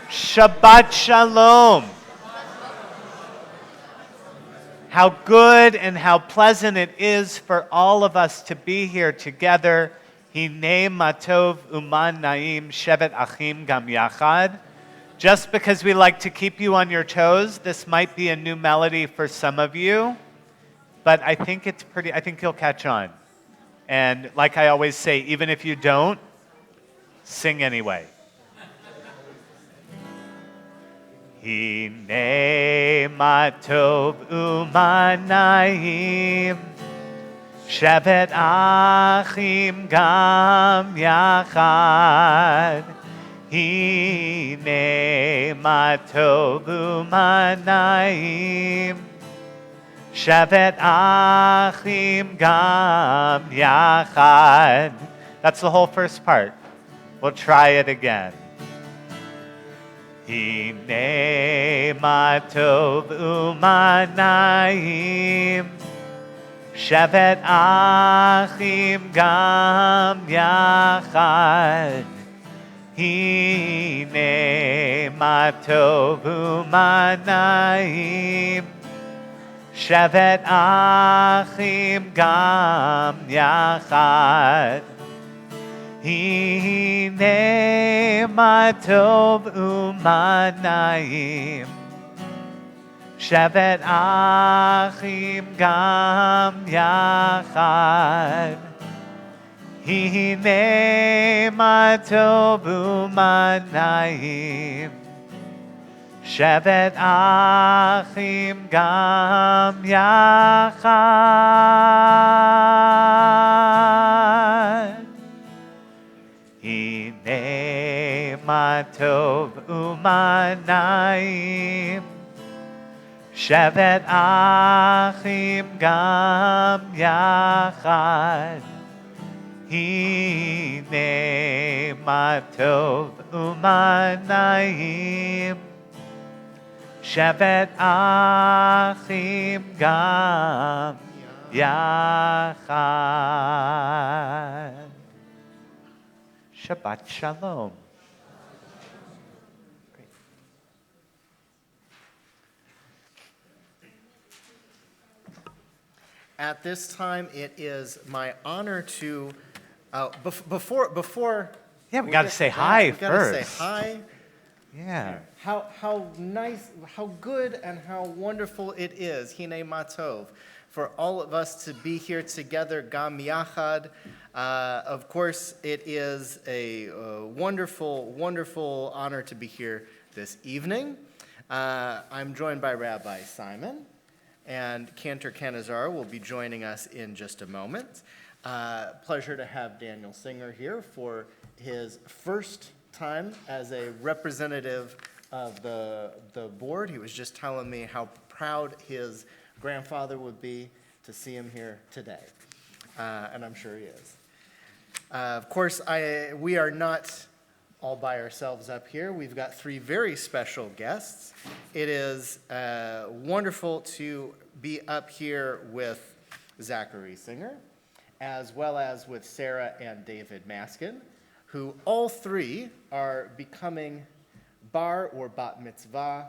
Shabbat Shalom. How good and how pleasant it is for all of us to be here together. Hinei matov uman naim shevet achim gam yachad. Just because we like to keep you on your toes, this might be a new melody for some of you, but I think you'll catch on. And like I always say, even if you don't, sing anyway. Hinei matov umanayim shevet achim gam yachad. Hinei matov umanayim shevet achim gam yachad. That's the whole first part. We'll try it again. Hinei matov umanayim shevet achim gam yachad. Hinei matov umanayim shevet achim gam yachad. Hinei matov umanayim shevet achim gam yachad. Hinei matov umanayim shevet achim gam yachad. Hinei matov umanayim shevet achim gam yachad. Hinei matov umanayim shevet achim gam yachad. Shabbat Shalom. Great. At this time, it is my honor to, before. Yeah, we got to say hi first. We got to say hi. Yeah. How nice, how good, and how wonderful it is, Hinei Matov, for all of us to be here together, Gam Yachad. Of course, it is a wonderful, wonderful honor to be here this evening. I'm joined by Rabbi Simon, and Cantor Canizar will be joining us in just a moment. Pleasure to have Daniel Singer here for his first time as a representative of the board. He was just telling me how proud his grandfather would be to see him here today, and I'm sure he is. Of course, we are not all by ourselves up here. We've got three very special guests. It is wonderful to be up here with Zachary Singer, as well as with Sarah and David Maskin, who all three are becoming bar or bat mitzvah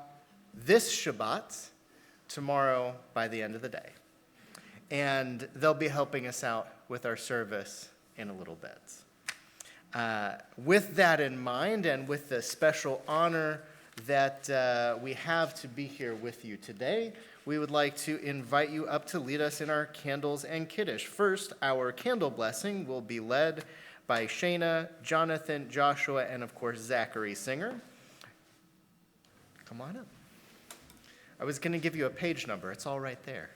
this Shabbat, tomorrow by the end of the day. And they'll be helping us out with our service in a little bit. With that in mind, and with the special honor that we have to be here with you today, we would like to invite you up to lead us in our candles and Kiddush. First, our candle blessing will be led by Shana, Jonathan, Joshua, and of course, Zachary Singer. Come on up. I was going to give you a page number. It's all right there.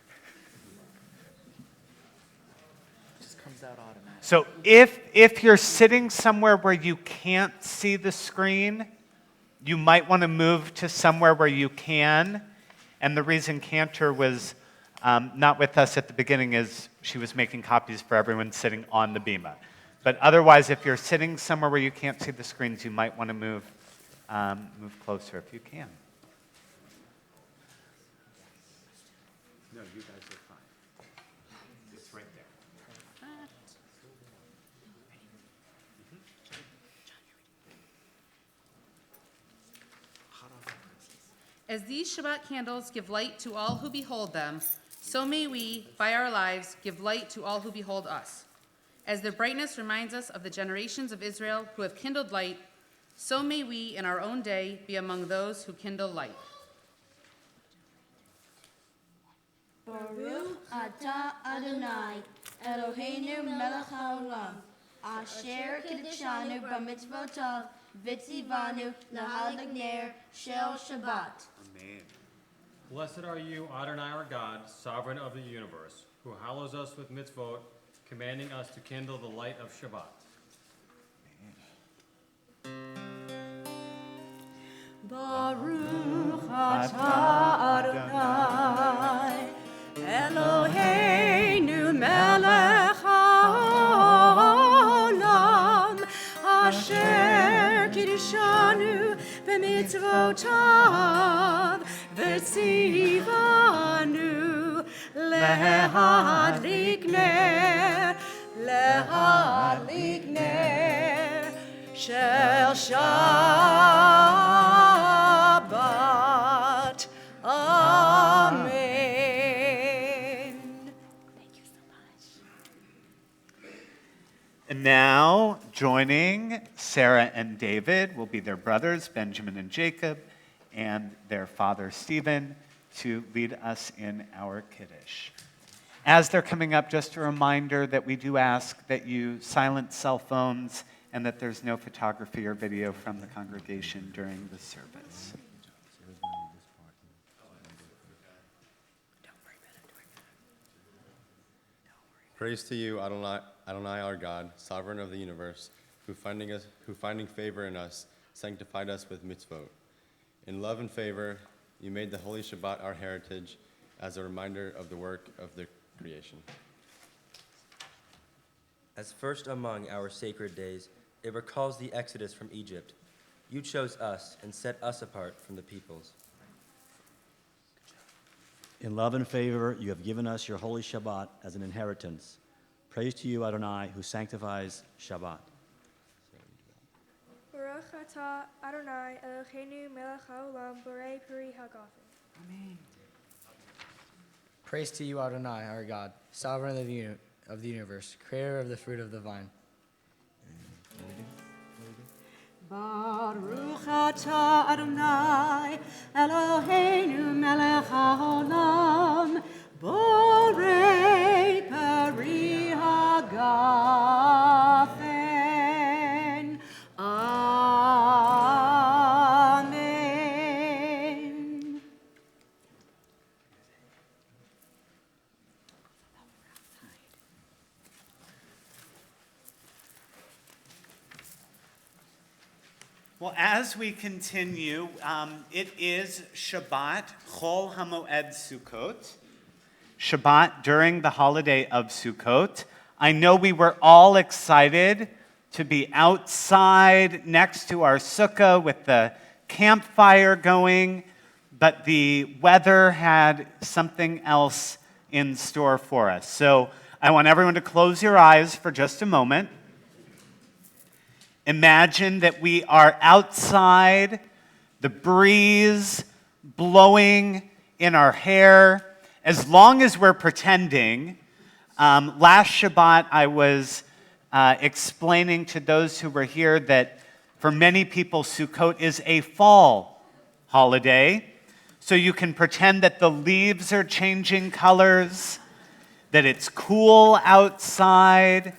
It just comes out automatically. So if you're sitting somewhere where you can't see the screen, you might want to move to somewhere where you can. And the reason Cantor was not with us at the beginning is she was making copies for everyone sitting on the bima. But otherwise, if you're sitting somewhere where you can't see the screens, you might want to move closer if you can. No, you guys are fine. It's right there. As these Shabbat candles give light to all who behold them, so may we, by our lives, give light to all who behold us. As their brightness reminds us of the generations of Israel who have kindled light, so may we in our own day be among those who kindle light. Baruch atah Adonai, Eloheinu melech haolam, asher kiddushanu b'mitzvotav, v'tzivanu l'hadlik ner shel Shabbat. Amen. Blessed are you, Adonai our God, sovereign of the universe, who hallows us with mitzvot, commanding us to kindle the light of Shabbat. Baruch atah Adonai, Eloheinu melech haolam, asher kiddushanu b'mitzvotav, v'tzivanu lehadlik ner shel Shabbat. Amen. Thank you so much. And now, joining Sarah and David will be their brothers, Benjamin and Jacob, and their father, Stephen, to lead us in our Kiddush. As they're coming up, just a reminder that we do ask that you silence cell phones and that there's no photography or video from the congregation during the service. Praise to you, Adonai our God, sovereign of the universe, who finding favor in us, sanctified us with mitzvot. In love and favor, you made the Holy Shabbat our heritage as a reminder of the work of the creation. As first among our sacred days, it recalls the exodus from Egypt. You chose us and set us apart from the peoples. In love and favor, you have given us your holy Shabbat as an inheritance. Praise to you, Adonai, who sanctifies Shabbat. Baruch atah Adonai Eloheinu melech haolam borei peri hagafen. Amen. Praise to you, Adonai, our God, sovereign of the universe, creator of the fruit of the vine. Baruch atah Adonai, Eloheinu melech haolam, borei peri hagafen. Amen. Well, as we continue, it is Shabbat, Chol HaMoed Sukkot, Shabbat during the holiday of Sukkot. I know we were all excited to be outside next to our sukkah with the campfire going, but the weather had something else in store for us. So I want everyone to close your eyes for just a moment. Imagine that we are outside, the breeze blowing in our hair. As long as we're pretending, last Shabbat I was explaining to those who were here that for many people Sukkot is a fall holiday. So you can pretend that the leaves are changing colors, that it's cool outside.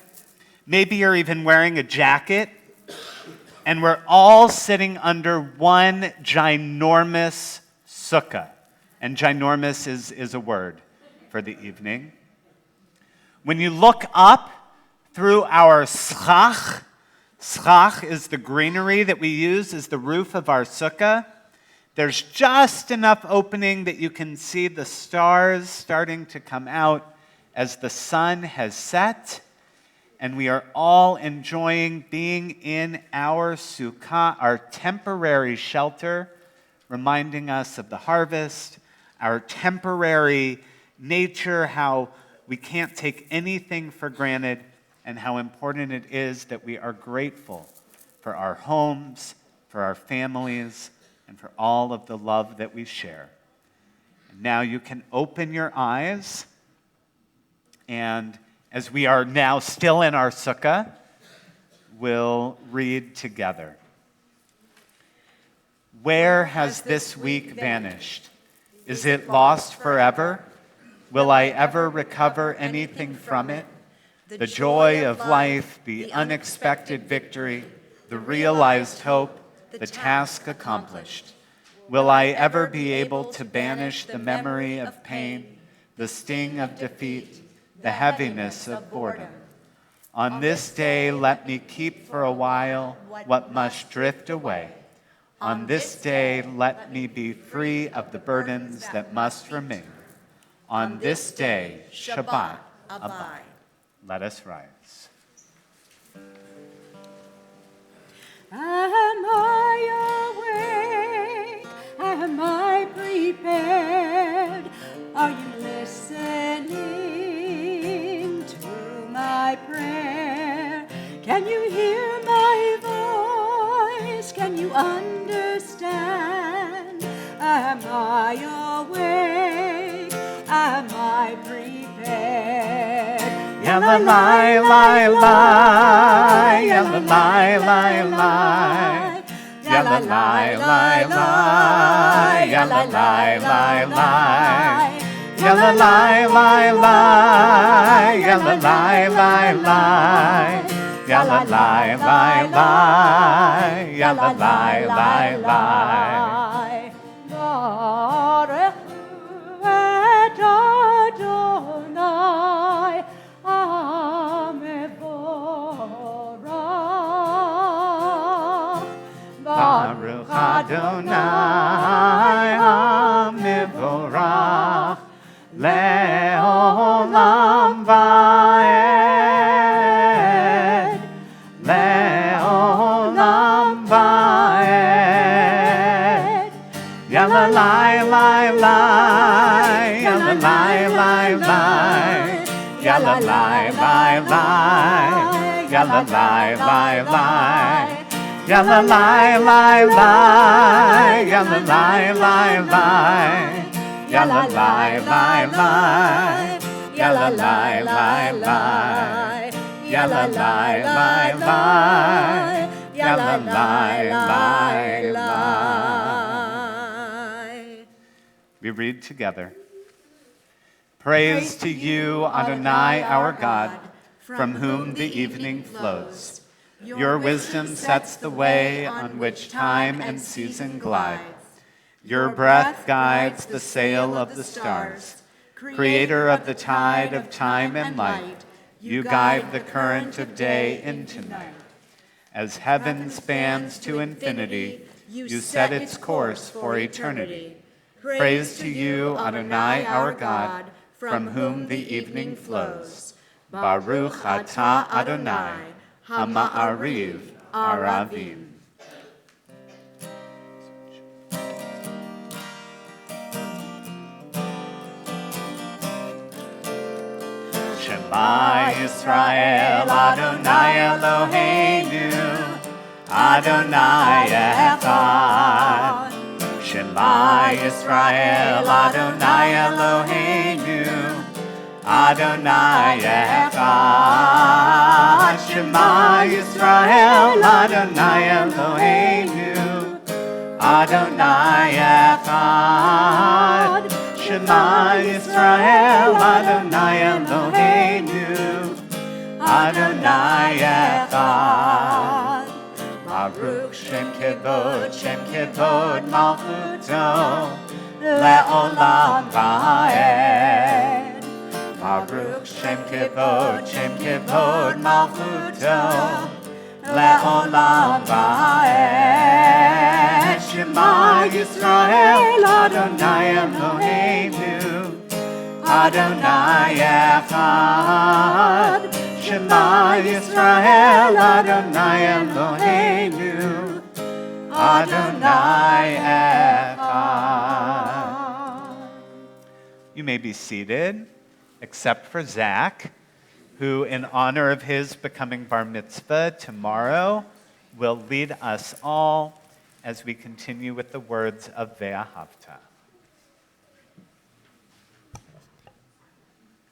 Maybe you're even wearing a jacket. And we're all sitting under one ginormous sukkah. And ginormous is a word for the evening. When you look up through our schach is the greenery that we use as the roof of our sukkah. There's just enough opening that you can see the stars starting to come out as the sun has set. And we are all enjoying being in our sukkah, our temporary shelter, reminding us of the harvest, our temporary nature, how we can't take anything for granted, and how important it is that we are grateful for our homes, for our families, and for all of the love that we share. And now you can open your eyes, and as we are now still in our sukkah, we'll read together. Where has this week vanished? Is it lost forever? Will I ever recover anything from it? The joy of life, the unexpected victory, the realized hope, the task accomplished. Will I ever be able to banish the memory of pain, the sting of defeat, the heaviness of boredom? On this day, let me keep for a while what must drift away. On this day, let me be free of the burdens that must remain. On this day, Shabbat, abide. Let us rise. Am I awake? Am I prepared? Are you listening to my prayer? Can you hear my voice? Can you understand? Am I awake? Am I prepared? Yalla lai lai lai, yalla lai lai lai, yalla lai lai lai, yalla lai lai lai, yalla lai lai lai, yalla lai lai lai, yalla lai lai lai, yalla lai lai lai. Baruch Adonai HaMevorach Le'olam Va'ed Le'olam Va'ed Yalla lai lai lai Yalla lai lai lai Yalla lai lai lai Yalla lai lai lai Yalla lai lai lai, yalla lai lai lai, yalla lai lai lai, yalla lai lai lai, yalla lai lai lai, yalla lai lai lai. We read together. Praise to you, Adonai, our God, from whom the evening flows. Your wisdom sets the way on which time and season glide. Your breath guides the sail of the stars. Creator of the tide of time and light, you guide the current of day into night. As heaven spans to infinity, you set its course for eternity. Praise to you, Adonai, our God, from whom the evening flows. Baruch atah Adonai, Hama'ariv Aravim. Shema Yisrael, Adonai Eloheinu, Adonai Echad. Shema Yisrael, Adonai Eloheinu, Adonai Echad. Shema Yisrael, Adonai Eloheinu, Adonai Echad. Shema Yisrael, Adonai Eloheinu, Adonai Echad. Baruch Shem Kevod Malchuto, Le'olam Va'ed. Baruch Shem Kevod Malchuto, Le'olam Va'ed. Shema Yisrael, Adonai Eloheinu, Adonai Echad. Shema Yisrael, Adonai Eloheinu, Adonai Echad. You may be seated, except for Zach, who, in honor of his becoming bar mitzvah tomorrow, will lead us all as we continue with the words of Ve'ahavta.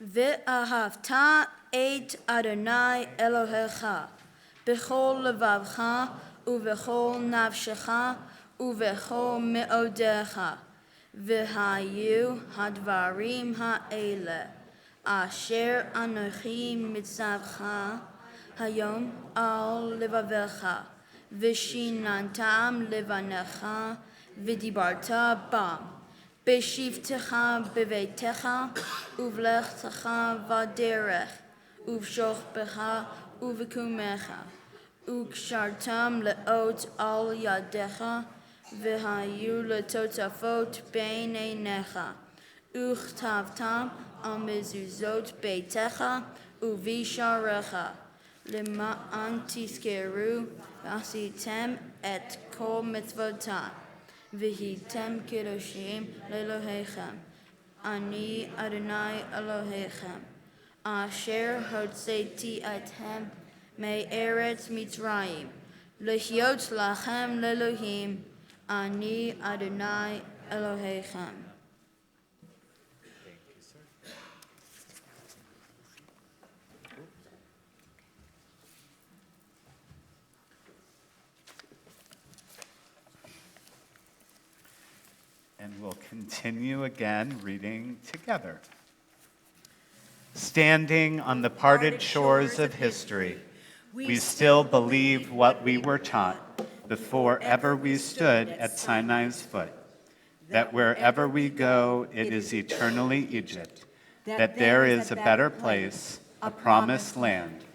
Ve'ahavta et Adonai Elohecha b'chol levavcha u'v'chol nafshecha u'v'chol me'odecha v'hayu hadvarim ha'ele asher anochi mitzavcha hayom al levavecha v'shinantam levanecha v'dibarta bam Beshivtecha bevetecha, uvlechtecha vaderech, uvshochbecha uvekumecha, ukshartam leot al yadecha, v'hayu letotafot beinenecha, uchtavtam al mezuzot beitecha, uvisharecha, lema'an tiskeru, v'asitem et kol mitzvotam. V'hitem kedoshim le'Elohechem. Ani Adonai Elohechem. Asher hotzeti etchem me'eretz Mitzrayim. Lehiot lachem le'Elohim. Ani Adonai Elohechem. And we'll continue again reading together. Standing on the parted shores of history, we still believe what we were taught before ever we stood at Sinai's foot, that wherever we go, it is eternally Egypt, that there is a better place, a promised land,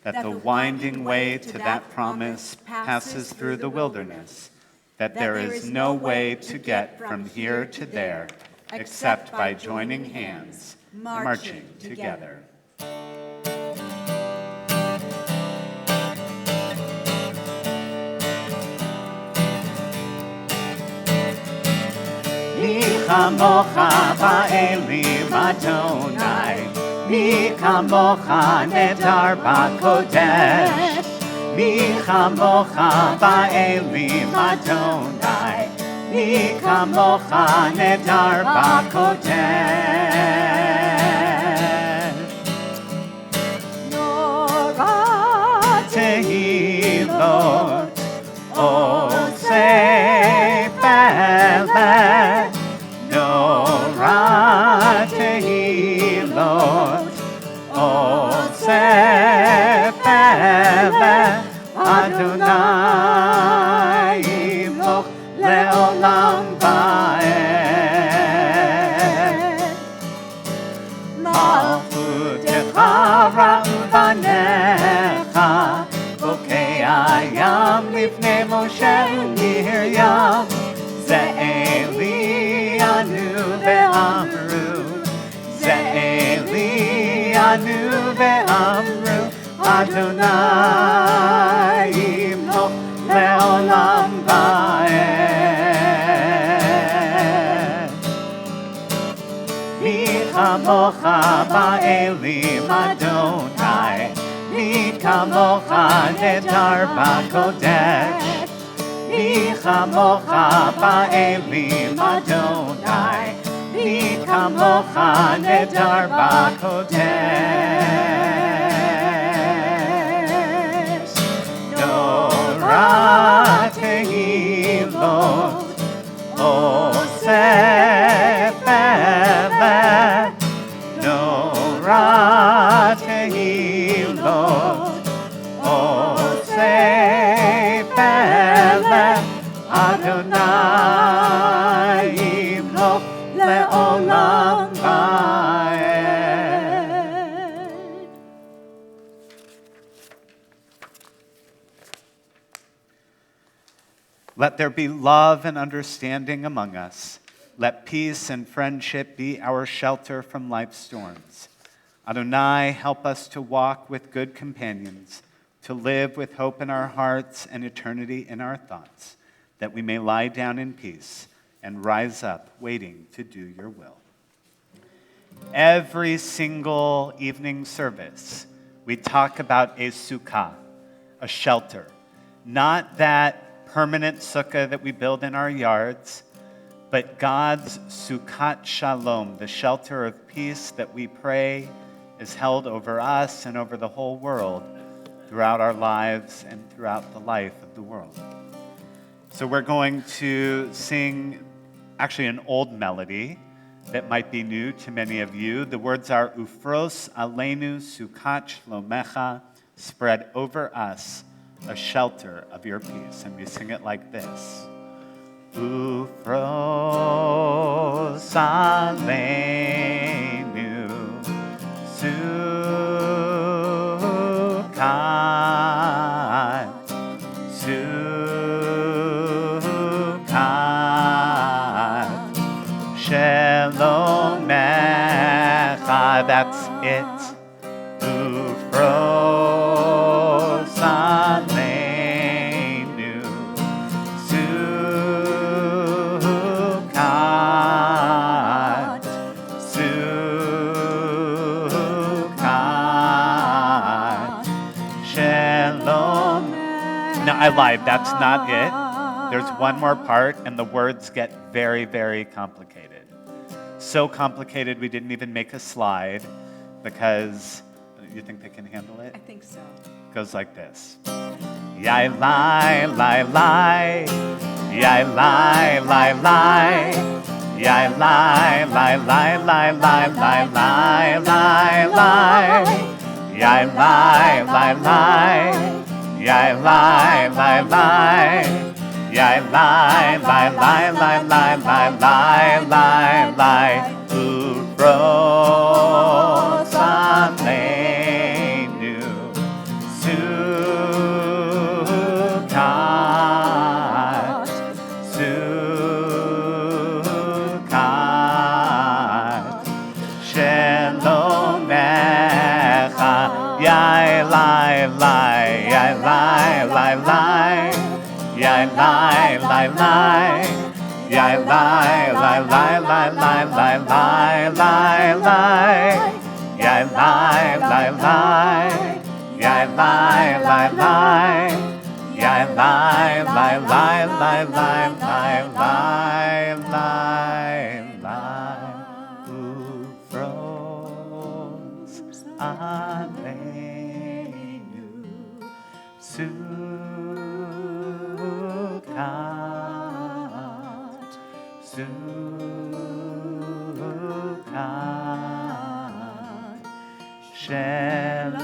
that the winding way to that promise passes through the wilderness, that there is no way to get from here to there except by joining hands, marching together. Mi chamocha ba'elim Adonai, mi chamocha nedar ba'kodesh. Mi chamocha ba'elim Adonai, mi chamocha nedar ba'kodesh. Nora Tehilot oseh peleh, Nora tehilot oseh peleh. Adonai imloch leolam va'ed. Malchutecha ra'uvanecha, bokei hayam lifnei Moshe u'Miriam. Ze'eli anu ve'amru, Ze'eli anu ve'amru, Adonai imloch leolam va'ed. Mi chamocha ba'elim Adonai, mi chamocha nedar ba'kodesh. Mi chamocha ba'elim Adonai, mi chamocha nedar ba'kodesh. Nora tehilot oseh peleh, Nora tehilot oseh peleh. Adonai imloch leolam va'ed. Let there be love and understanding among us. Let peace and friendship be our shelter from life's storms. Adonai, help us to walk with good companions, to live with hope in our hearts and eternity in our thoughts, that we may lie down in peace and rise up waiting to do your will. Every single evening service, we talk about a sukkah, a shelter. Not that permanent sukkah that we build in our yards, but God's Sukkot Shalom, the shelter of peace that we pray is held over us and over the whole world throughout our lives and throughout the life of the world. So we're going to sing actually an old melody that might be new to many of you. The words are Ufros Aleinu Sukkot Shlomecha, spread over us a shelter of your peace. And we sing it like this. Ufros Aleinu Sukkot, Sukkot, Shalomecha, that's it. Ufros Aleinu Sukkot, Sukkot, Shalom. No, I lied. That's not it. There's one more part, and the words get very, very complicated. So complicated, we didn't even make a slide because you think they can handle it? I think so. It goes like this. Yai lai lai lai, yai lai lai lai, yai lai lai lai lai lai lai lai lai lai, yai lai lai lai, yai lai lai lai, yai lai lai lai lai lai lai lai lai lai, Ufros Aleinu Sukkot, Sukkot, Shalomecha, yai lai lai, yai lai lai lai, yai lai lai lai, yai lai lai lai lai lai lai lai lai lai, yai lai lai lai, yai lai lai lai, yai lai lai lai lai lai lai lai lai, Ufros Aleinu Sukkot, Sukkot, Shalomecha.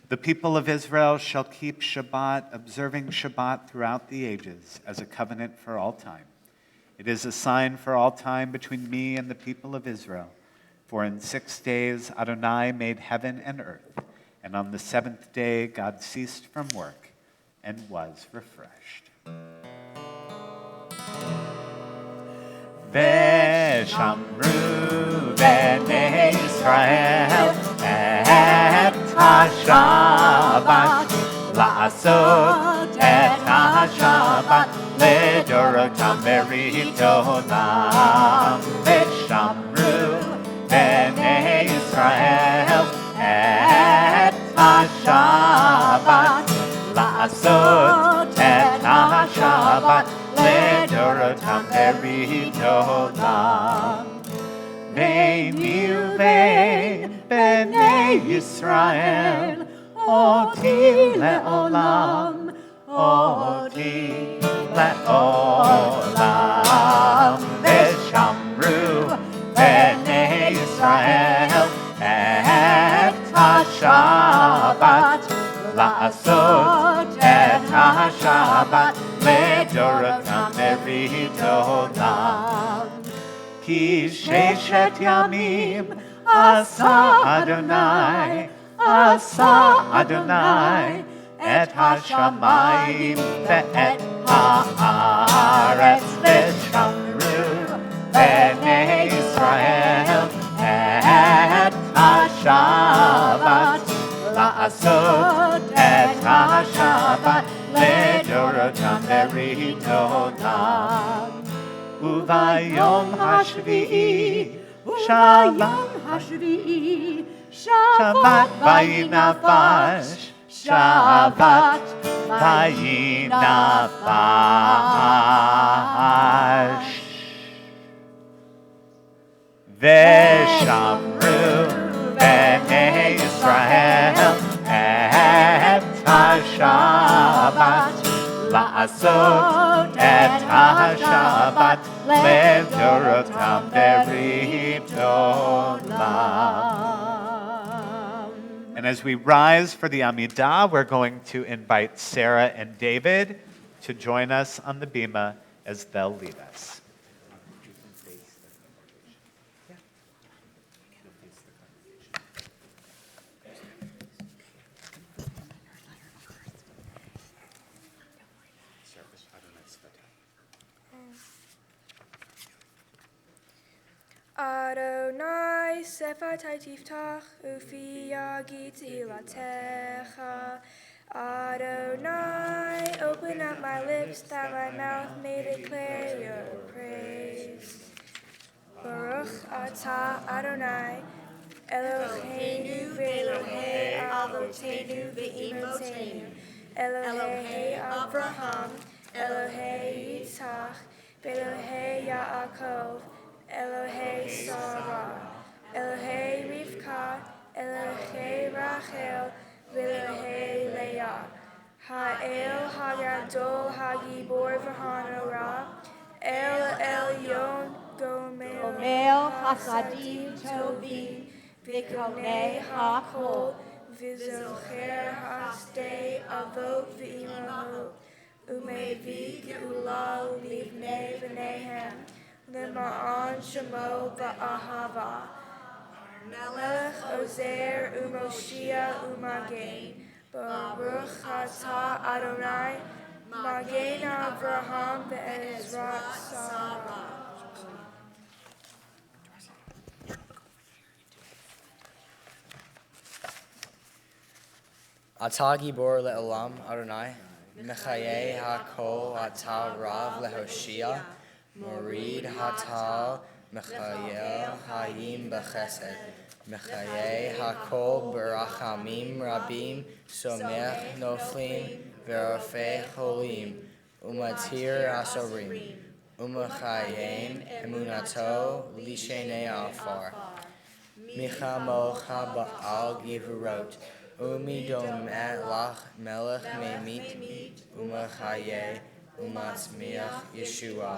The people of Israel shall keep Shabbat, observing Shabbat throughout the ages as a covenant for all time. It is a sign for all time between me and the people of Israel. For in 6 days Adonai made heaven and earth, and on the seventh day God ceased from work and was refreshed. Veshamru bnei Yisrael et ha-Shabbat la'asot et ha-Shabbat לדורותם ברית עולם. ושמרו בני ישראל את השבת, לעשות את השבת לדורותם ברית עולם. ביני ובין בני ישראל אותי לעולם, אותי לעולם. ושמרו בני ישראל את השבת, לעשות את השבת לדורותם ברית עולם. כי 6 ימים עשה אדוני, עשה אדוני את השמיים ואת הארץ. ושמרו בני ישראל את השבת, לעשות את השבת לדורותם ברית עולם. וביום השביעי וביום השביעי Shabbat vayinafash. Shabbat vayinafash. Veshamru b'nei Yisrael et ha-Shabbat la'asot et ha-Shabbat le'dorotam berit olam. And as we rise for the Amidah, we're going to invite Sarah and David to join us on the bima as they'll lead us. Adonai sefatai tiftach ufi yagid ilatecha. Adonai, open up my lips that my mouth may declare your praise. Baruch atah Adonai, Eloheinu ve'Elohei avotenu ve'imotenu, Elohei Abraham, Elohei Yitzhak, ve'Elohei Yaakov, Elohei Sarah, Elohei Rivka, Elohei Rachel, Elohei Leah, Ha'el Hagadol Hagibor v'Hanorah, El Elyon Gomel Hasadim Tovim V'Konei HaKol V'Zocher Hasdei Avot V'Imahot Umevi Geula Livnei V'Nehem Lema'an Shemo Ba'ahava Melech Ozer Umoshia Umagen Baruch Atah Adonai Magen Avraham Be'ezrat Sarah. Atah Gibor le'olam Adonai, Mechayeh HaKol Atah Rav leHoshia, Morid Hatal Mechayel Hayim B'Chesed, Mechayeh HaKol B'Rachamim Rabim, Somech Noflim V'Rofei Cholim, Umatir Asorim, Umachayim Emunato Lishenei Afar, Micha Mocha Ba'al Givurot, Umi domet lach melech memit, umachaye, umatzmiach Yeshua.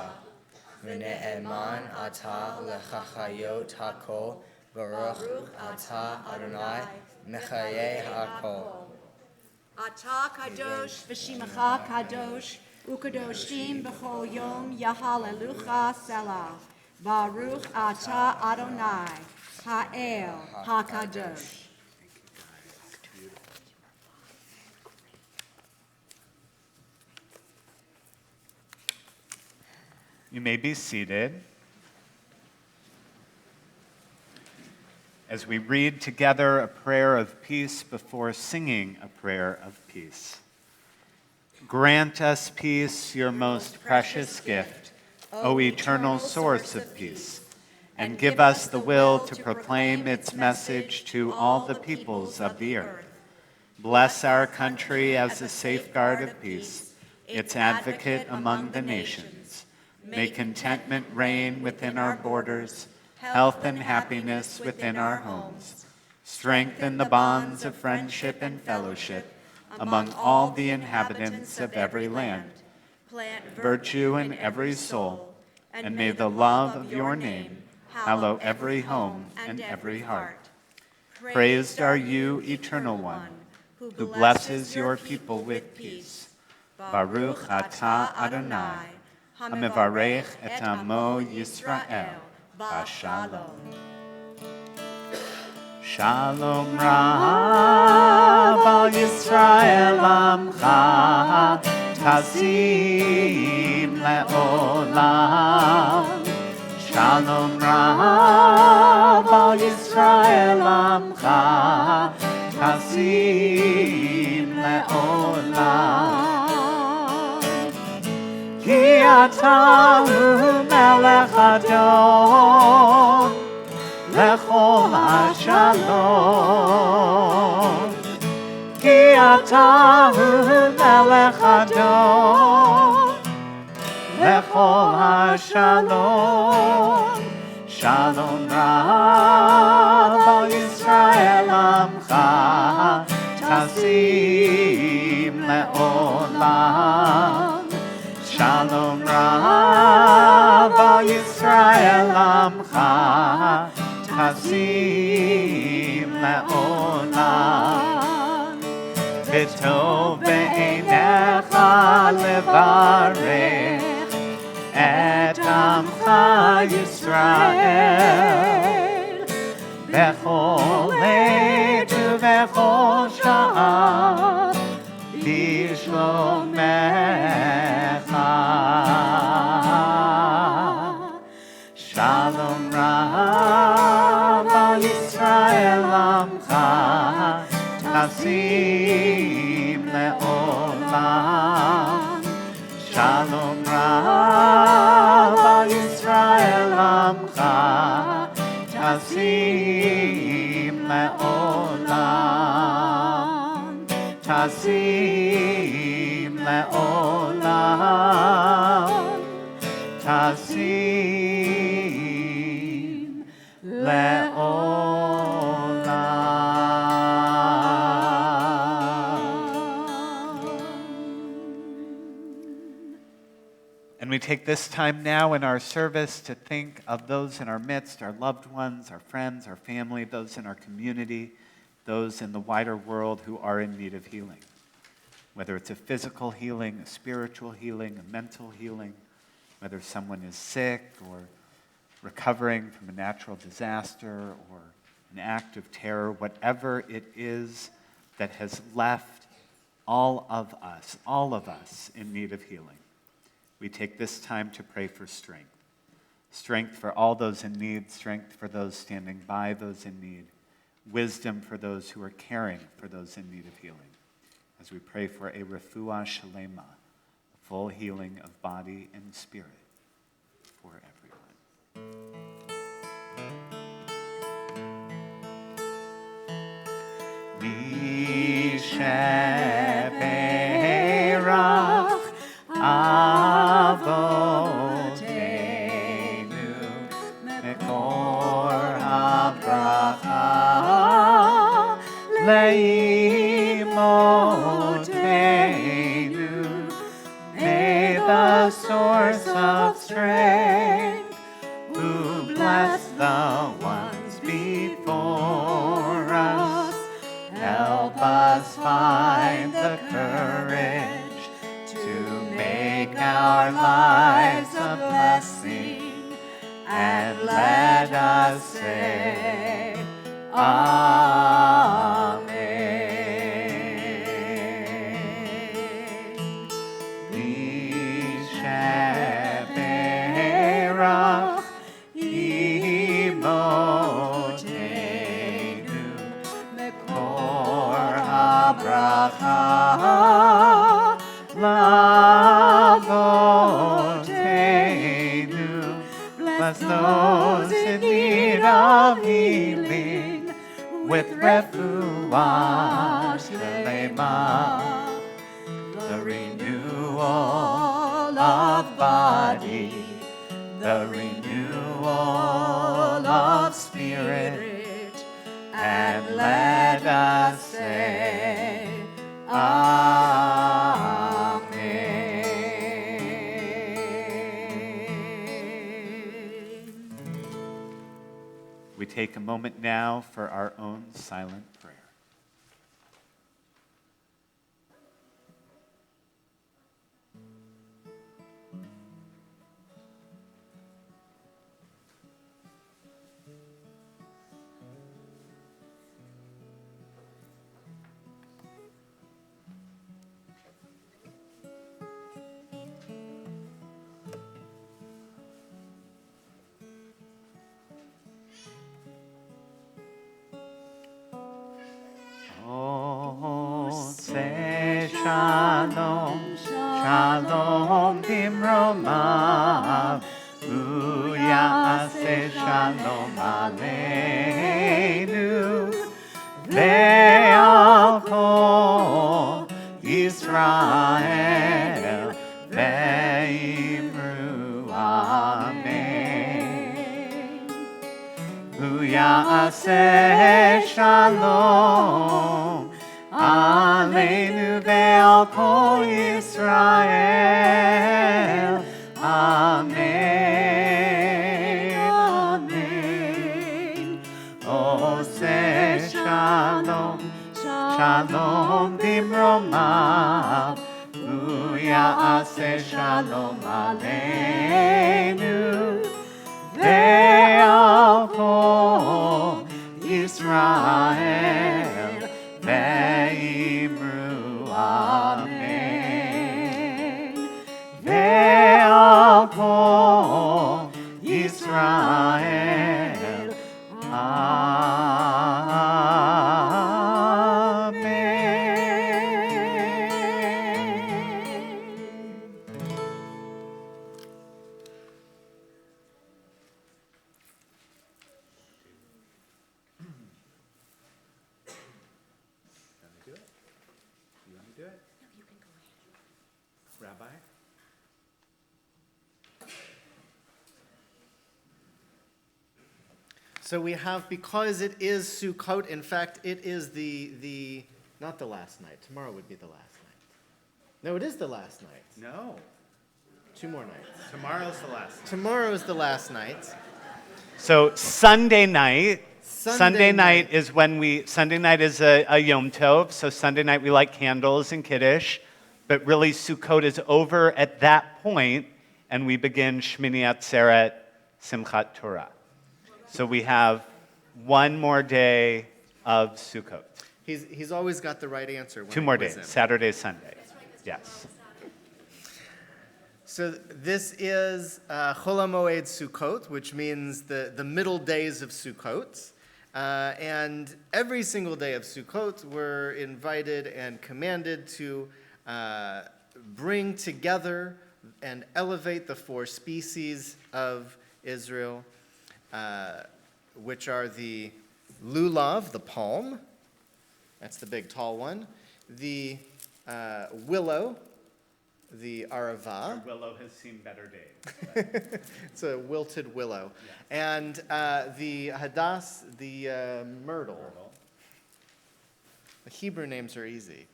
V'ne'eman atah lechachayot hakol, baruch atah Adonai, mechaye hakol. Atah kadosh v'shimacha kadosh, ukadoshim b'chol yom yahalelucha selah. Baruch atah Adonai, ha'el hakadosh. You may be seated. As we read together a prayer of peace before singing a prayer of peace. Grant us peace, your most precious gift, O eternal source of peace, and give us the will to proclaim its message to all the peoples of the earth. Bless our country as a safeguard of peace, its advocate among the nations. May contentment reign within our borders, health and happiness within our homes. Strengthen the bonds of friendship and fellowship among all the inhabitants of every land. Plant virtue in every soul, and may the love of your name hallow every home and every heart. Praised are you, Eternal One, who blesses your people with peace. Baruch atah Adonai, Hamevarech et amo Yisrael, Bashalom. Shalom Rav al Yisrael Amcha, Tazim le'olam. Shalom Rav al Yisrael Amcha, Tazim le'olam. Ki atah hu melech adon, לכל השלום. כי אתה הוא מלך אדום, לכל השלום. שלום רב על ישראל עמך, תשים לעולם. שלום רב על ישראל עמך, תשים לעולם. וטוב בעיניך לברך את עמך ישראל, בכל עת ובכל שעה בשלומך. שלום רב על ישראל עמך, תשים לעולם. שלום רב על ישראל עמך, תשים לעולם. תשים לעולם. תשים לעולם. And we take this time now in our service to think of those in our midst, our loved ones, our friends, our family, those in our community, those in the wider world who are in need of healing. Whether it's a physical healing, a spiritual healing, a mental healing, whether someone is sick or recovering from a natural disaster or an act of terror, whatever it is that has left all of us in need of healing. We take this time to pray for strength. Strength for all those in need, strength for those standing by those in need, wisdom for those who are caring for those in need of healing. As we pray for a refuah shalema, a full healing of body and spirit for everyone. Mi sheberach Avotenu mekor habracha leimotenu. May the source of strength, who bless the ones before us, help us find the courage to make our lives a blessing, and let us say, Amen. Misheberach imotenu mekor habracha lavotenu. Bless those in need of healing with refuah shalema, the renewal of body, the renewal of spirit, and let us say, Amen. We take a moment now for our own silent prayer. Shalom, shalom bimromav, uyase shalom aleichem. shalom aleinu ve'al kol Yisrael. Amen. Amen. Oseh shalom, shalom bimromav, u'ya'aseh shalom aleinu ve'al kol Yisrael ve'imru amen. Ve'al kol Yisrael amen. Rabbi? So we have, because it is Sukkot, in fact, it is not the last night. Tomorrow would be the last night. No, it is the last night. No. 2 more nights. Tomorrow's the last night. Tomorrow is the last night. So Sunday night. Sunday night night. is Sunday night is a Yom Tov. So Sunday night we light candles and Kiddush. But really Sukkot is over at that point, and we begin Shmini Atzeret, Simchat Torah. So we have one more day of Sukkot. He's always got the right answer. When 2 I more quiz days, him. Saturday, Sunday. Yes. So this is Chol HaMoed Sukkot, which means the middle days of Sukkot. And every single day of Sukkot, we're invited and commanded to bring together and elevate the 4 species of Israel, which are the lulav, the palm, that's the big tall one, the willow, the arava. The willow has seen better days. It's a wilted willow. Yeah. And the hadass, the myrtle. The Hebrew names are easy.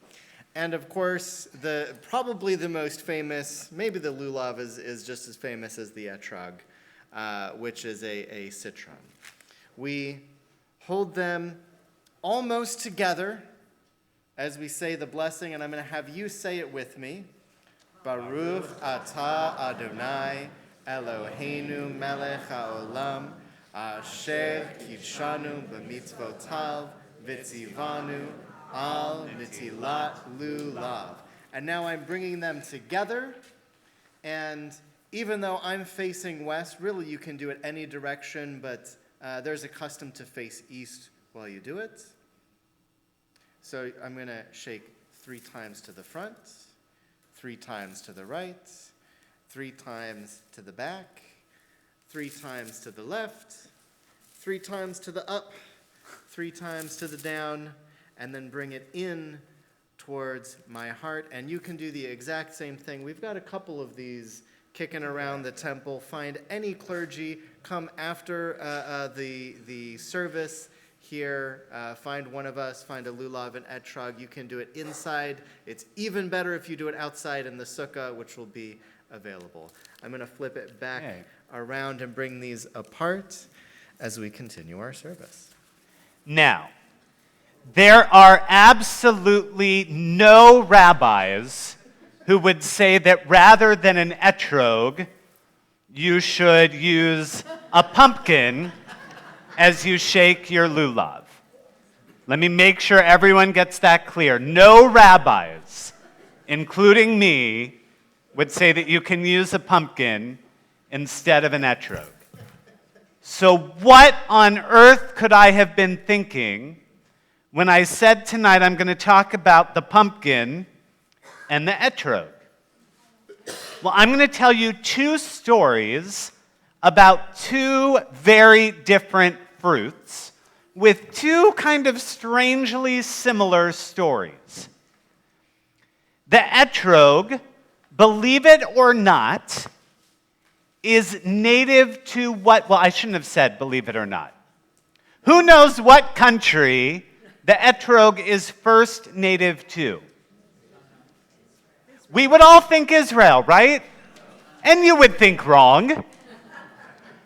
And of course, probably the most famous, maybe the lulav is just as famous as the etrog, which is a citron. We hold them almost together as we say the blessing, and I'm going to have you say it with me. Baruch atah Adonai Eloheinu melech haolam asher kidshanu b'mitzvotav v'tzivanu al nitilat lulav. And now I'm bringing them together, and even though I'm facing west, really you can do it any direction, but there's a custom to face east while you do it. So I'm going to shake 3 times to the front, 3 times to the right, 3 times to the back, 3 times to the left, 3 times to the up, 3 times to the down, and then bring it in towards my heart. And you can do the exact same thing. We've got a couple of these kicking around the temple. Find any clergy, come after the service here, find one of us, find a lulav and etrog. You can do it inside. It's even better if you do it outside in the sukkah, which will be available. I'm going to flip it back around and bring these apart as we continue our service. Now, there are absolutely no rabbis who would say that rather than an etrog, you should use a pumpkin as you shake your lulav. Let me make sure everyone gets that clear. No rabbis, including me, would say that you can use a pumpkin instead of an etrog. So what on earth could I have been thinking when I said tonight I'm going to talk about the pumpkin and the etrog? Well, I'm going to tell you 2 stories about 2 very different fruits with 2 kind of strangely similar stories. The etrog, believe it or not, is native to what, well, I shouldn't have said believe it or not. Who knows what country the etrog is first native to? We would all think Israel, right? And you would think wrong.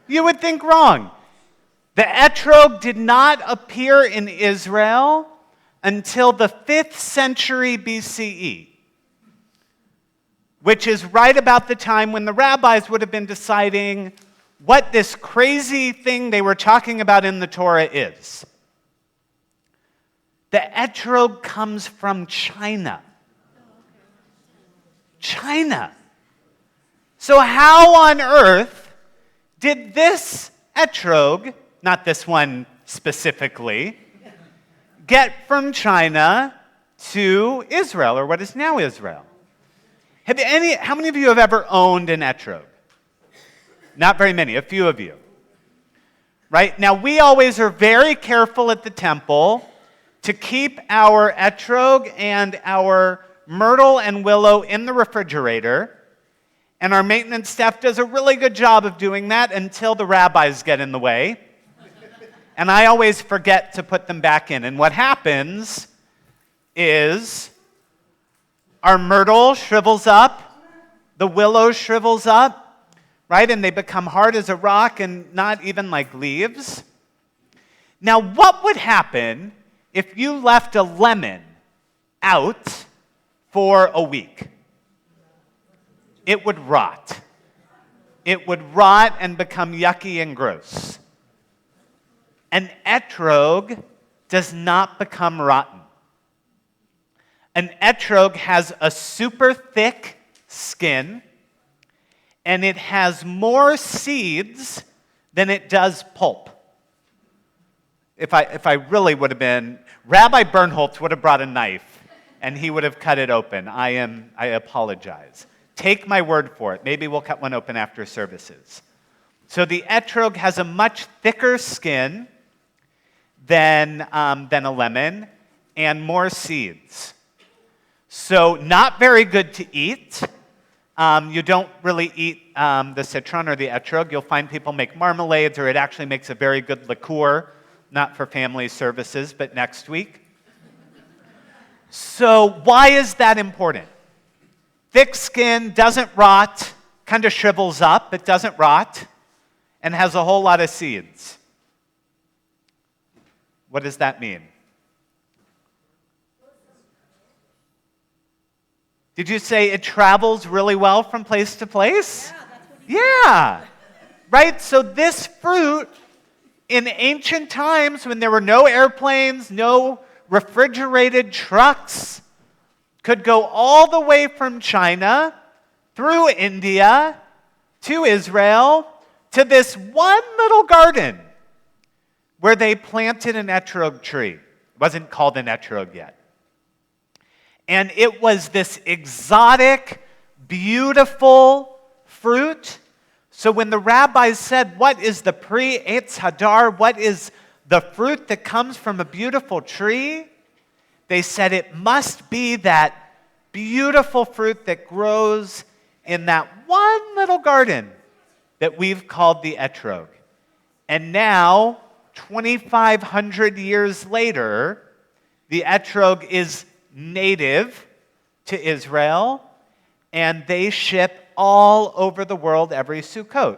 You would think wrong. The etrog did not appear in Israel until the 5th century BCE, which is right about the time when the rabbis would have been deciding what this crazy thing they were talking about in the Torah is. The etrog comes from China. China. So how on earth did this etrog, not this one specifically, get from China to Israel, or what is now Israel? How many of you have ever owned an etrog? Not very many, a few of you. Right? Now, we always are very careful at the temple to keep our etrog and our myrtle and willow in the refrigerator, and our maintenance staff does a really good job of doing that until the rabbis get in the way. And I always forget to put them back in. And what happens is our myrtle shrivels up, the willow shrivels up, right? And they become hard as a rock and not even like leaves. Now, what would happen if you left a lemon out for a week? It would rot. It would rot and become yucky and gross. An etrog does not become rotten. An etrog has a super thick skin, and it has more seeds than it does pulp. If I really would have been, Rabbi Bernholtz would have brought a knife, and he would have cut it open. I apologize. Take my word for it. Maybe we'll cut one open after services. So the etrog has a much thicker skin than a lemon, and more seeds. So not very good to eat. You don't really eat the citron or the etrog. You'll find people make marmalades, or it actually makes a very good liqueur, not for family services, but next week. So why is that important? Thick skin, doesn't rot, kind of shrivels up, but doesn't rot, and has a whole lot of seeds. What does that mean? Did you say it travels really well from place to place? Yeah. Right? So this fruit, in ancient times when there were no airplanes, no refrigerated trucks, could go all the way from China, through India, to Israel, to this one little garden where they planted an etrog tree. It wasn't called an etrog yet. And it was this exotic, beautiful fruit. So when the rabbis said, what is the Pri Eitz Hadar? What is the fruit that comes from a beautiful tree? They said it must be that beautiful fruit that grows in that one little garden that we've called the etrog. And now, 2,500 years later, the etrog is native to Israel, and they ship all over the world every Sukkot.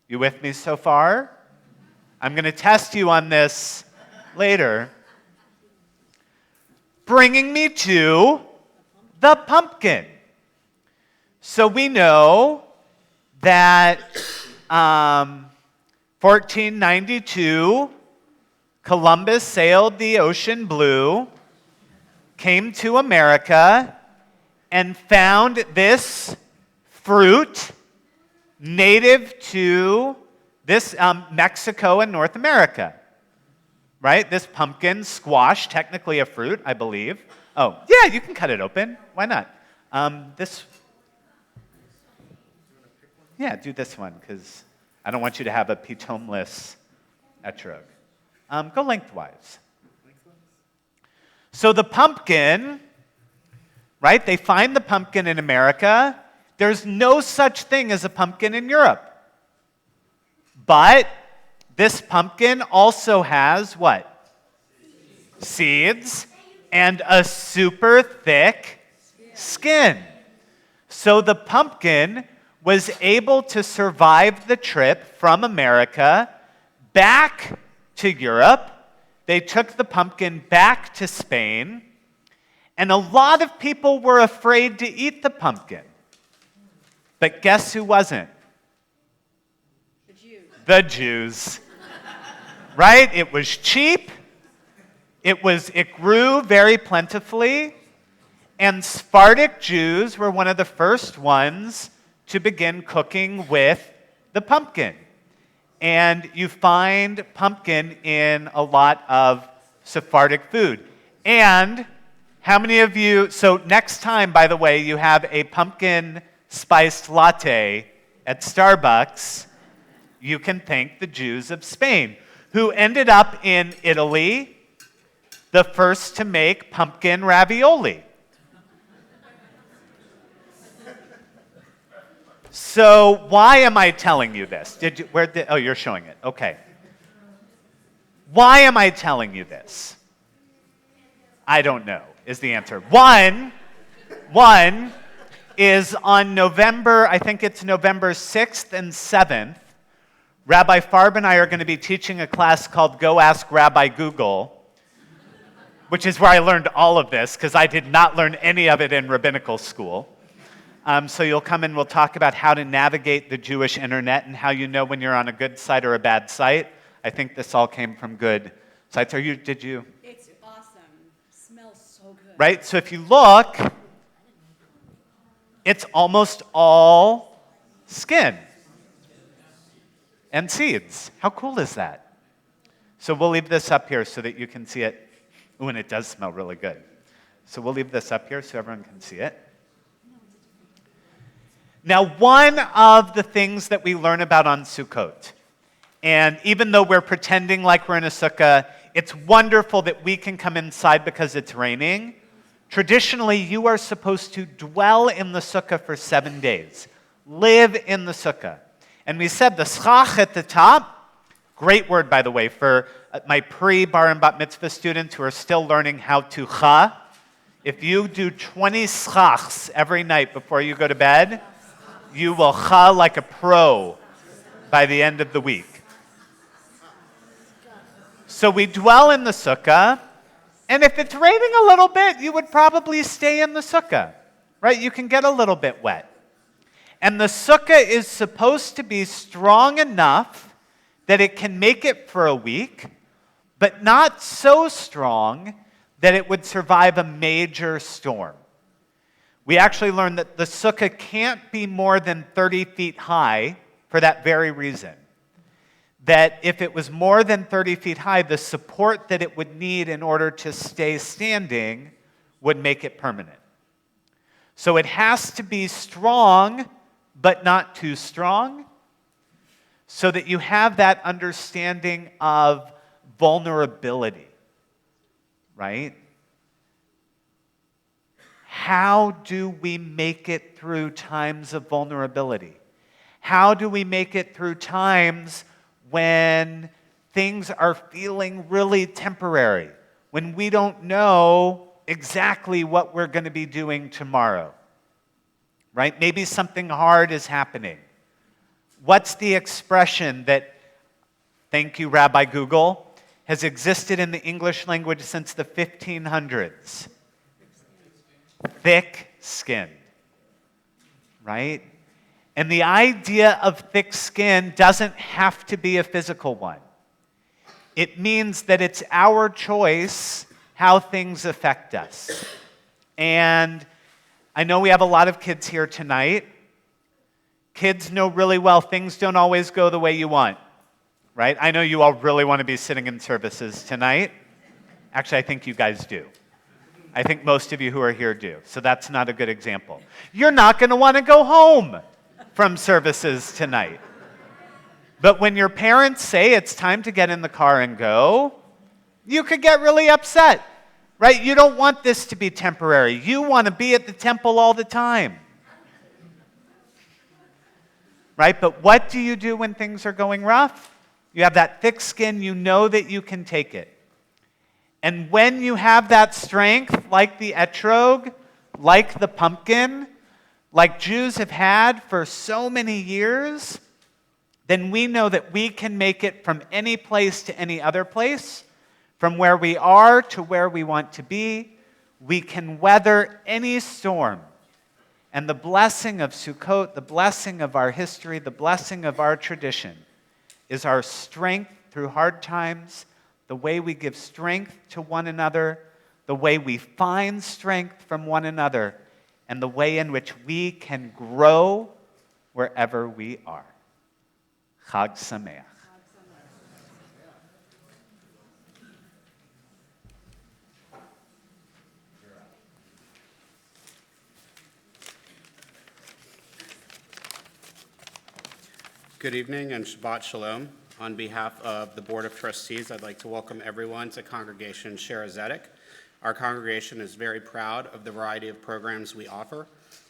You with me so far? I'm going to test you on this later. Bringing me to the pumpkin. So we know that 1492, Columbus sailed the ocean blue, came to America, and found this fruit native to this Mexico and North America. Right? This pumpkin, squash, technically a fruit, I believe. Oh, yeah, you can cut it open. Why not? Yeah, do this one, because I don't want you to have a pitomeless etrog. Go lengthwise. So the pumpkin, right? They find the pumpkin in America. There's no such thing as a pumpkin in Europe. But this pumpkin also has what? Seeds and a super thick skin. So the pumpkin was able to survive the trip from America back to Europe. They took the pumpkin back to Spain, and a lot of people were afraid to eat the pumpkin. But guess who wasn't? The Jews. The Jews. Right? It was cheap. It grew very plentifully. And Sephardic Jews were one of the first ones to begin cooking with the pumpkin. And you find pumpkin in a lot of Sephardic food. And how many of you, so next time, by the way, you have a pumpkin spiced latte at Starbucks, you can thank the Jews of Spain, who ended up in Italy, the first to make pumpkin ravioli. So why am I telling you this? Oh, you're showing it. Okay. Why am I telling you this? I don't know, is the answer. One is on November, I think it's November 6th and 7th, Rabbi Farb and I are going to be teaching a class called Go Ask Rabbi Google, which is where I learned all of this, because I did not learn any of it in rabbinical school. So you'll come and we'll talk about how to navigate the Jewish internet and how you know when you're on a good site or a bad site. I think this all came from good sites. Did you? It's awesome. Smells so good. Right? So if you look, it's almost all skin and seeds. How cool is that? So we'll leave this up here so that you can see it. Ooh, and it does smell really good. So we'll leave this up here so everyone can see it. Now, one of the things that we learn about on Sukkot, and even though we're pretending like we're in a sukkah, it's wonderful that we can come inside because it's raining. Traditionally, you are supposed to dwell in the sukkah for 7 days. Live in the sukkah. And we said the schach at the top, great word, by the way, for my pre-bar and bat mitzvah students who are still learning how to cha. If you do 20 schachs every night before you go to bed, you will cha like a pro by the end of the week. So we dwell in the sukkah, and if it's raining a little bit, you would probably stay in the sukkah, right? You can get a little bit wet. And the sukkah is supposed to be strong enough that it can make it for a week, but not so strong that it would survive a major storm. We actually learned that the sukkah can't be more than 30 feet high for that very reason. That if it was more than 30 feet high, the support that it would need in order to stay standing would make it permanent. So it has to be strong, but not too strong, so that you have that understanding of vulnerability, right? How do we make it through times of vulnerability? How do we make it through times when things are feeling really temporary, when we don't know exactly what we're going to be doing tomorrow? Right? Maybe something hard is happening. What's the expression that, thank you, Rabbi Google, has existed in the English language since the 1500s? Thick-skinned, right? And the idea of thick skin doesn't have to be a physical one. It means that it's our choice how things affect us. And I know we have a lot of kids here tonight. Kids know really well things don't always go the way you want, right? I know you all really want to be sitting in services tonight. Actually, I think you guys do. I think most of you who are here do. So that's not a good example. You're not going to want to go home from services tonight. But when your parents say it's time to get in the car and go, you could get really upset, right? You don't want this to be temporary. You want to be at the temple all the time, right? But what do you do when things are going rough? You have that thick skin, you know that you can take it. And when you have that strength, like the etrog, like the pumpkin, like Jews have had for so many years, then we know that we can make it from any place to any other place, from where we are to where we want to be. We can weather any storm. And the blessing of Sukkot, the blessing of our history, the blessing of our tradition is our strength through hard times, the way we give strength to one another, the way we find strength from one another, and the way in which we can grow wherever we are. Chag Sameach. Good evening and Shabbat Shalom. On behalf of the Board of Trustees, I'd like to welcome everyone to Congregation Share Zedek. Our congregation is very proud of the variety of programs we offer.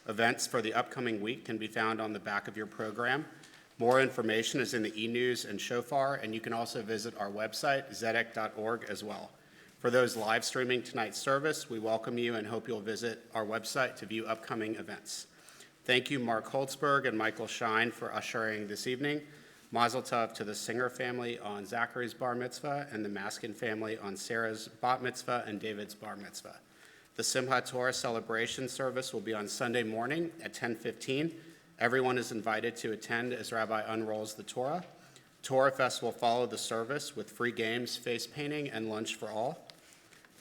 Events for the upcoming week can be found on the back of your program. More information is in the e-news and shofar, and you can also visit our website, zedek.org, as well. For those live streaming tonight's service, we welcome you and hope you'll visit our website to view upcoming events. Thank you, Mark Holtzberg and Michael Schein, for ushering this evening. Mazel tov to the Singer family on Zachary's bar mitzvah and the Maskin family on Sarah's bat mitzvah and David's bar mitzvah. The Simchat Torah celebration service will be on Sunday morning at 10:15. Everyone is invited to attend as Rabbi unrolls the Torah. Torah Fest will follow the service with free games, face painting, and lunch for all.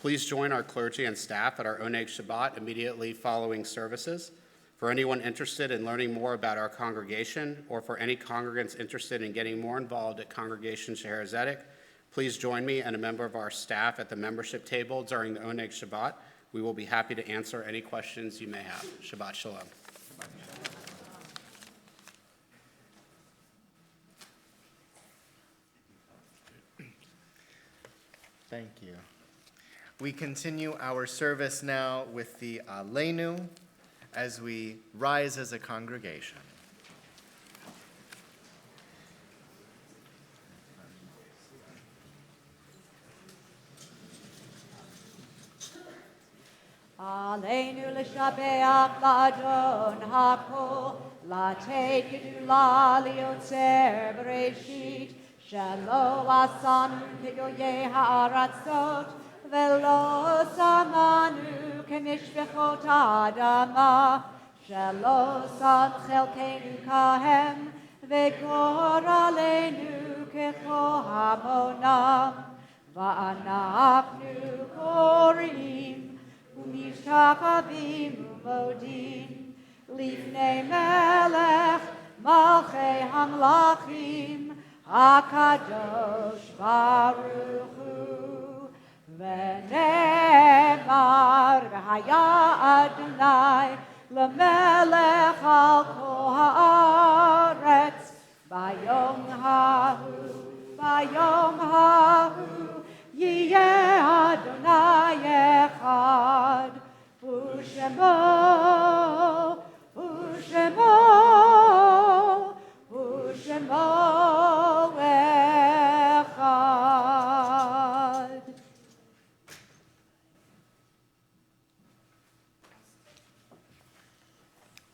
Please join our clergy and staff at our Oneg Shabbat immediately following services. For anyone interested in learning more about our congregation, or for any congregants interested in getting more involved at Congregation Shehar Zedek, please join me and a member of our staff at the membership table during the Oneg Shabbat. We will be happy to answer any questions you may have. Shabbat Shalom. Thank you. We continue our service now with the Aleinu as we rise as a congregation. Aleinu l'shabeach la'adon hakol, la'teit gedula liotzer b'reshit, shelo asanu kegoyei ha'aratzot, velo samanu kemishpechot ha'adama, shelo sam chelkeinu kahem, v'gor aleinu kecho hamonam, va'anachnu korim, ומשתחווים ומודים לפני מלך מלכי המלכים הקדוש ברוך הוא ונאמר והיה אדוני למלך על כל הארץ ביום ההוא יהיה אדוני אחד, ושמו אחד.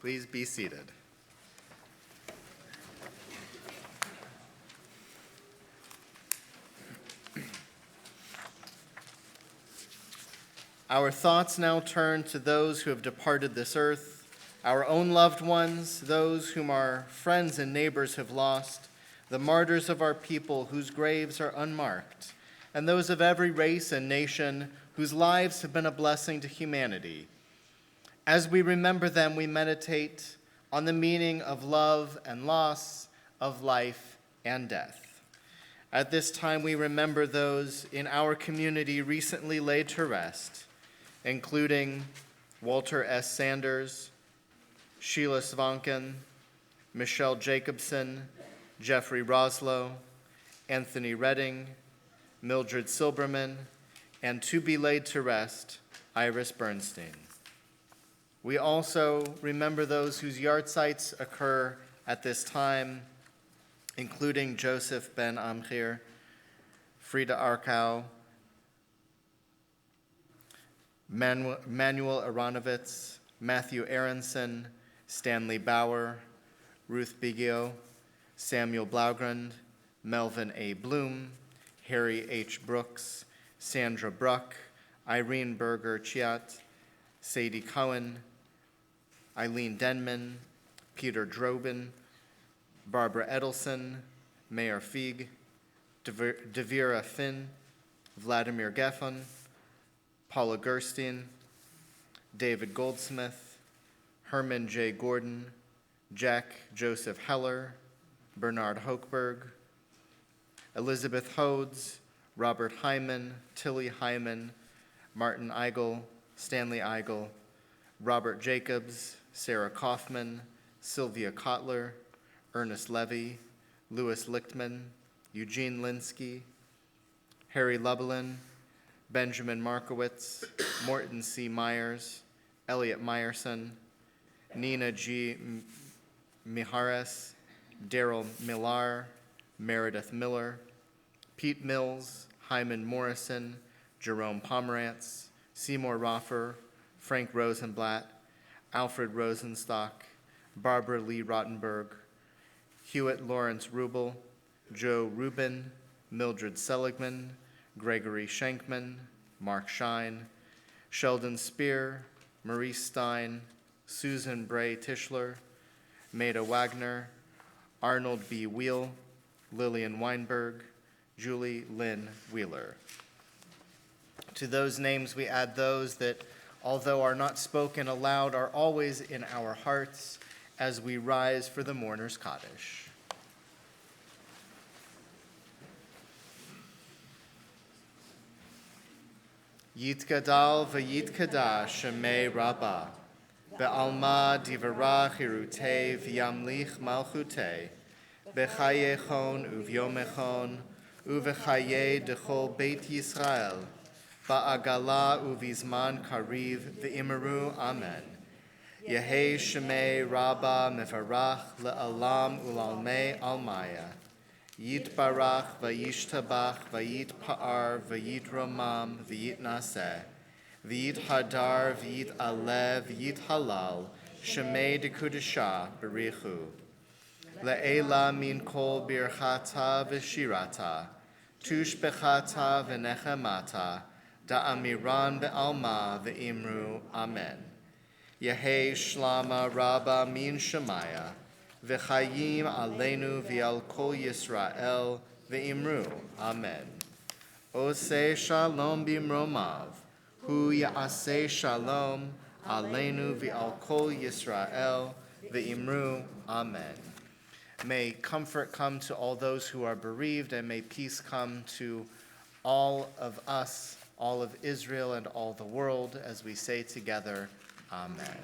Please be seated. Our thoughts now turn to those who have departed this earth, our own loved ones, those whom our friends and neighbors have lost, the martyrs of our people whose graves are unmarked, and those of every race and nation whose lives have been a blessing to humanity. As we remember them, we meditate on the meaning of love and loss, of life and death. At this time, we remember those in our community recently laid to rest, including Walter S. Sanders, Sheila Svanken, Michelle Jacobson, Jeffrey Roslow, Anthony Redding, Mildred Silberman, and to be laid to rest, Iris Bernstein. We also remember those whose yard sites occur at this time, including Joseph Ben Amchir, Frida Arkau, Manuel Aronovitz, Matthew Aronson, Stanley Bauer, Ruth Bigio, Samuel Blaugrund, Melvin A. Bloom, Harry H. Brooks, Sandra Bruck, Irene Berger Chiat, Sadie Cohen, Eileen Denman, Peter Drobin, Barbara Edelson, Mayor Feig, Devira Finn, Vladimir Geffen, Paula Gerstein, David Goldsmith, Herman J. Gordon, Jack Joseph Heller, Bernard Hochberg, Elizabeth Hodes, Robert Hyman, Tilly Hyman, Martin Eigel, Stanley Eigel, Robert Jacobs, Sarah Kaufman, Sylvia Kotler, Ernest Levy, Louis Lichtman, Eugene Linsky, Harry Lublin, Benjamin Markowitz, Morton C. Myers, Elliot Meyerson, Nina G. Mijares, Daryl Millar, Meredith Miller, Pete Mills, Hyman Morrison, Jerome Pomerantz, Seymour Roffer, Frank Rosenblatt, Alfred Rosenstock, Barbara Lee Rottenberg, Hewitt Lawrence Rubel, Joe Rubin, Mildred Seligman, Gregory Schenkman, Mark Shine, Sheldon Spear, Maurice Stein, Susan Bray Tischler, Maida Wagner, Arnold B. Wheel, Lillian Weinberg, Julie Lynn Wheeler. To those names we add those that, although are not spoken aloud, are always in our hearts as we rise for the mourner's Kaddish. Yitgadal v'yitkadash Shemei Rabbah, be'alma divarach irutei v'yamlich malchutei, b'chayechon uvyomechon, uvechaye dechol Beit Yisrael, ba'agala uvizman kariv v'imeru amen. Yehei Shemei Rabbah mevarach le'alam ulalmei almaya. Yitbarach vayishtabach vayitpa'ar vayitromam vayitnaseh vayithadar vayitalev vayithalal Shemei dekudesha berichu le'ela min kol birchata v'shirata tushbechata v'nechemata da'amiran be'alma v'imru amen. Yehei shlama rabba min shemaya v'chayim aleinu v'al kol Yisrael v'imru. Amen. Oseh shalom bimromav, hu ya'aseh shalom aleinu v'al kol Yisrael v'imru. Amen. May comfort come to all those who are bereaved, and may peace come to all of us, all of Israel, and all the world, as we say together, Amen.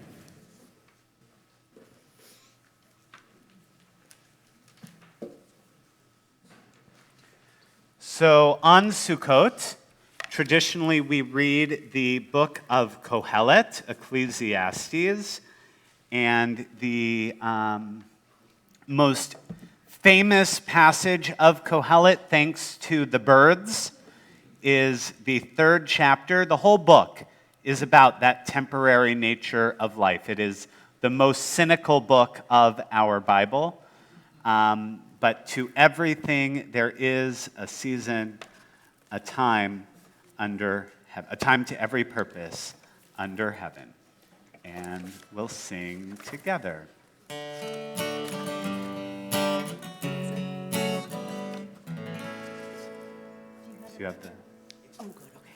So on Sukkot, traditionally we read the book of Kohelet, Ecclesiastes, and the most famous passage of Kohelet, thanks to the birds, is the 3rd chapter. The whole book is about that temporary nature of life. It is the most cynical book of our Bible. But to everything there is a season, a time under heaven, a time to every purpose under heaven. And we'll sing together. Do you have the? Oh, good, okay.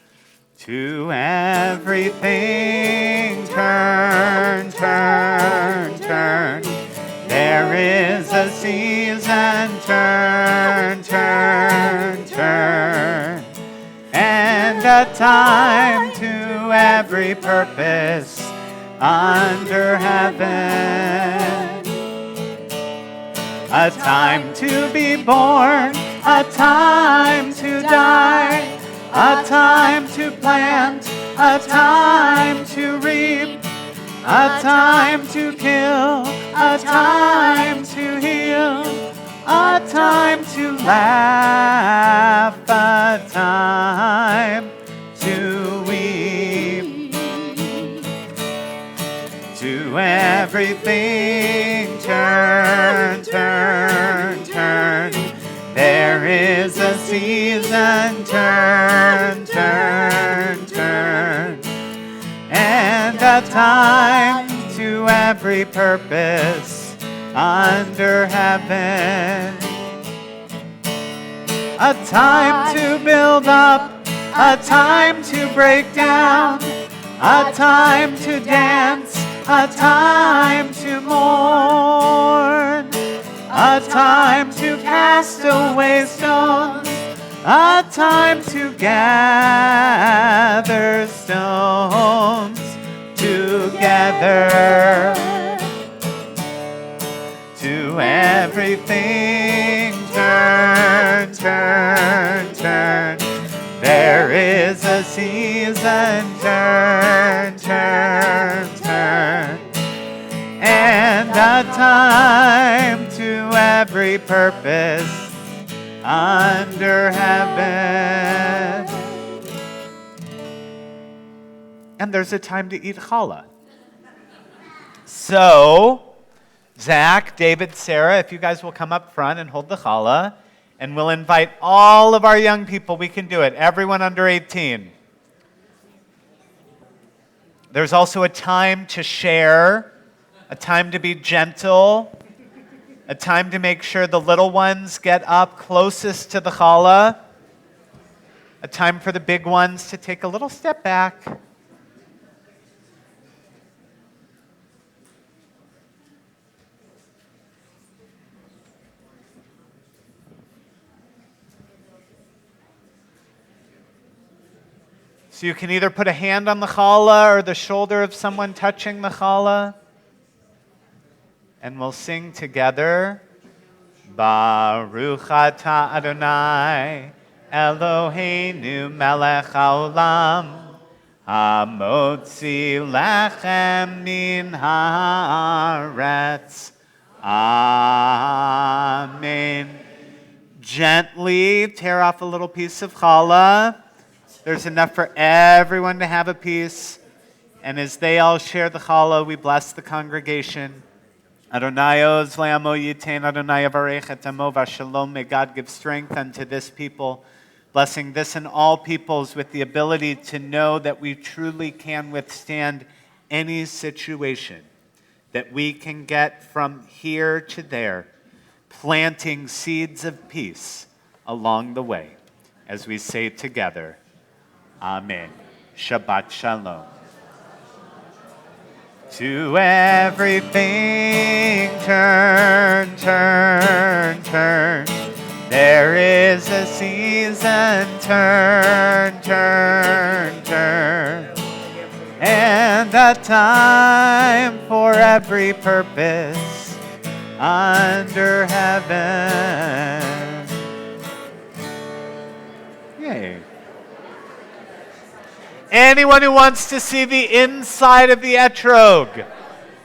To everything turn, turn, turn. There is a season, turn, turn, turn, and a time to every purpose under heaven. A time to be born, a time to die, a time to plant, a time to reap, a time to kill, a time to heal, a time to laugh, a time to weep. To everything turn, turn, turn. There is a season, turn, turn, turn. And a time to every purpose under heaven. A time to build up, a time to break down, a time to dance, a time to mourn, a time to cast away stones, a time to gather stones together. To everything turn, turn, turn. There is a season, turn, turn, turn. And a time to every purpose under heaven. And there's a time to eat challah. So, Zach, David, Sarah, if you guys will come up front and hold the challah, and we'll invite all of our young people. We can do it. Everyone under 18. There's also a time to share, a time to be gentle, a time to make sure the little ones get up closest to the challah, a time for the big ones to take a little step back. So you can either put a hand on the challah or the shoulder of someone touching the challah. And we'll sing together. Baruch atah Adonai, Eloheinu melech haolam, hamotzi lechem min haaretz. Amen. Gently tear off a little piece of challah. There's enough for everyone to have a piece. And as they all share the challah, we bless the congregation. Adonai oz le'amo yitain, Adonai yavarech et amo v'shalom. May God give strength unto this people, blessing this and all peoples with the ability to know that we truly can withstand any situation, that we can get from here to there, planting seeds of peace along the way, as we say together, Amen. Shabbat Shalom. To everything turn, turn, turn. There is a season, turn, turn, turn. And a time for every purpose under heaven. Yay. Anyone who wants to see the inside of the etrog,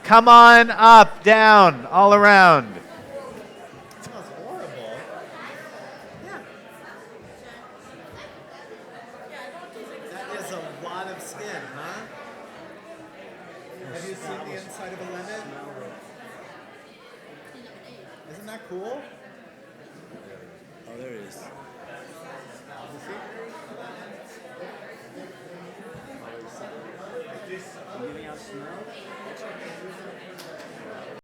come on up, down, all around. It smells horrible. Yeah. That is a lot of skin, huh? Have you seen the inside of a lemon? Isn't that cool? Oh, there it is.